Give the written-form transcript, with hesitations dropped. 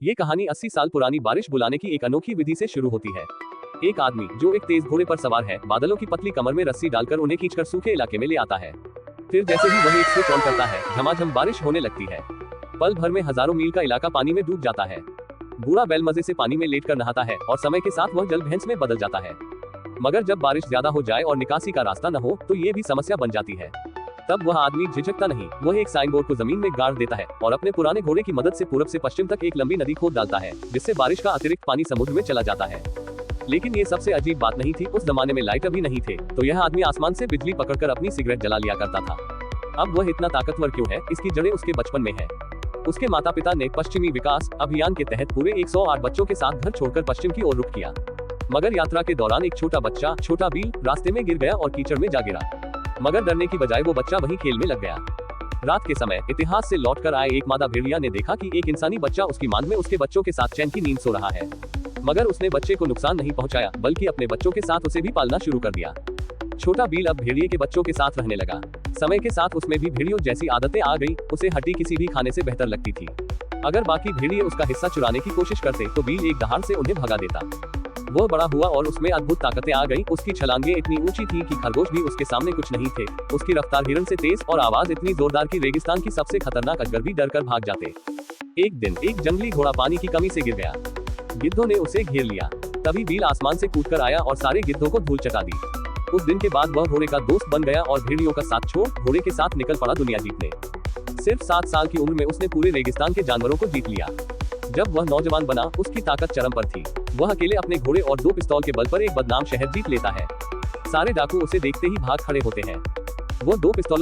ये कहानी 80 साल पुरानी बारिश बुलाने की एक अनोखी विधि से शुरू होती है। एक आदमी जो एक तेज घोड़े पर सवार है, बादलों की पतली कमर में रस्सी डालकर उन्हें खींचकर सूखे इलाके में ले आता है। फिर जैसे ही वह एक स्विच ऑन करता है, झमाझम बारिश होने लगती है। पल भर में हजारों मील का इलाका पानी में डूब जाता है। बूढ़ा बैल मजे से पानी में लेटकर नहाता है और समय के साथ वह जल भैंस में बदल जाता है। मगर जब बारिश ज्यादा हो जाए और निकासी का रास्ता न हो तो ये भी समस्या बन जाती है। तब वह आदमी झिझकता नहीं, वह एक साइन बोर्ड को जमीन में गाड़ देता है और अपने पुराने घोड़े की मदद से पूरब से पश्चिम तक एक लंबी नदी खोद डालता है, जिससे बारिश का अतिरिक्त पानी समुद्र में चला जाता है। लेकिन ये सबसे अजीब बात नहीं थी, उस जमाने में लाइट अभी नहीं थे, तो यह आदमी आसमान से बिजली पकड़कर अपनी सिगरेट जला लिया करता था। अब वह इतना ताकतवर क्यों है, इसकी जड़ें उसके बचपन में है। उसके माता पिता ने पश्चिमी विकास अभियान के तहत पूरे 108 बच्चों के साथ घर छोड़कर पश्चिम की ओर रुख किया। मगर यात्रा के दौरान एक छोटा बच्चा, छोटा बील, रास्ते में गिर गया और कीचड़ में जा गिरा। मगर डरने की बजाय वो बच्चा वहीं खेल में लग गया। रात के समय इतिहास से लौटकर आए एक मादा भेड़िया ने देखा कि एक इंसानी बच्चा उसकी मांद में उसके बच्चों के साथ चैन की नींद सो रहा है। मगर उसने बच्चे को नुकसान नहीं पहुंचाया, बल्कि अपने बच्चों के साथ उसे भी पालना शुरू कर दिया। छोटा बील अब भेड़िए के बच्चों के साथ रहने लगा। समय के साथ उसमें भी भेड़ियों जैसी आदतें आ गई, उसे हड्डी किसी भी खाने से बेहतर लगती थी। अगर बाकी भेड़िए उसका हिस्सा चुराने की कोशिश करते तो बील एक दहाड़ से उन्हें भगा देता। वो बड़ा हुआ और उसमें अद्भुत ताकतें आ गई। उसकी छलांगें इतनी ऊंची थी कि खरगोश भी उसके सामने कुछ नहीं थे। उसकी रफ्तार हिरन से तेज और आवाज इतनी जोरदार कि रेगिस्तान की सबसे खतरनाक अजगर भी डरकर भाग जाते। एक दिन एक जंगली घोड़ा पानी की कमी से गिर गया। गिद्धों ने उसे घेर लिया। तभी बील आसमान से कूदकर आया और सारे गिद्धों को धूल चटा दी। उस दिन के बाद वह घोड़े का दोस्त बन गया और भेड़ियों का साथ छोड़ घोड़े के साथ निकल पड़ा दुनिया जीतने। सिर्फ 7 साल की उम्र में उसने पूरे रेगिस्तान के जानवरों को जीत लिया। जब वह नौजवान बना, उसकी ताकत चरम पर थी। वह अकेले अपने घोड़े और 2 पिस्तौल के बल पर एक बदनाम शहर जीत लेता है। सारे डाकू उसे देखते ही भाग खड़े होते हैं। वो 2 पिस्तौल